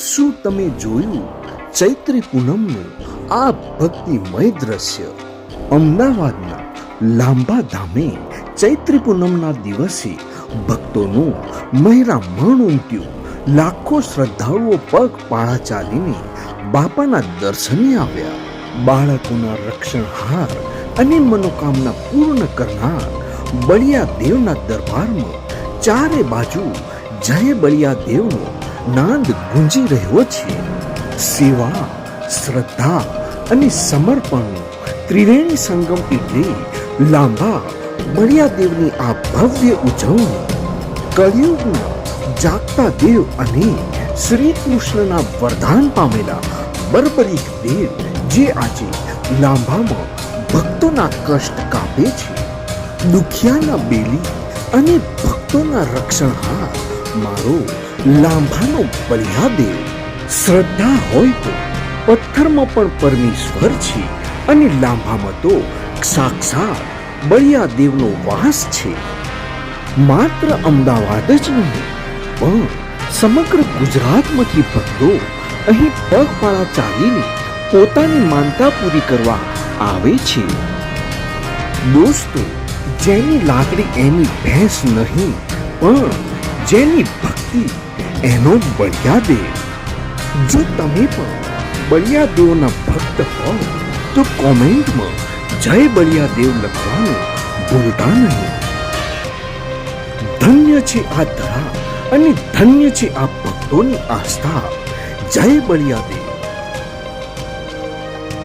શું તમે જોયું ચૈત્રી પૂનમનું આ ભક્તિમય દ્રશ્ય? અમદાવાદના લાંબા ધામે ચૈત્રી પૂનમના દિવસે ભક્તોનું મહેરામણ ઉમટ્યું. લાખો શ્રદ્ધાળુઓ પગપાળા ચાલીને બાપાના દર્શને આવ્યા. બાળકોના રક્ષણહાર અને મનોકામના પૂર્ણ કરનાર બળિયા દેવના દરબારમાં ચારે બાજુ જય બળિયા દેવનો નાદ ગુંજી રહ્યો છે. સેવા, શ્રદ્ધા અને સમર્પણનો ત્રિવેણી સંગમ એટલે લાંબા બળિયા દેવની આ ભવ્ય ઉજવણી. કળિયુગના જાગતા દેવ અને શ્રી કૃષ્ણના વરદાન પામેલા બર્બરીક દેવ જે આજે લાંબામાં ભક્તોના કષ્ટ કાપે છે. દુખિયાના બેલી અને ભક્તોના રક્ષણહાર મારો લાંબાનો બળિયા દેવ. શ્રદ્ધા હોય તો પથ્થરમાં પણ પરમેશ્વર છે અને લાંબામાં તો સાક્ષાત બળિયા દેવનો વાસ છે. માત્ર અમદાવાદ જ નહીં પણ સમગ્ર ગુજરાતમાંથી ભક્તો અહીં પગપાળા ચાલીને પોતાની માનતા પૂરી કરવા આવે છે. દોસ્તો, જેની લાકડી એની ભેંસ નહીં પણ જેની ભક્તિ એનો બળિયા દેવ. જો તમે પણ બળિયા દેવના ભક્ત હો તો કોમેન્ટમાં જય બળિયા દેવ લખવાનું ભૂલતા નહીં. ધન્ય છે આ ધરા અને ધન્ય છે આ ભક્તોની આસ્થા. જય બળિયા દેવ.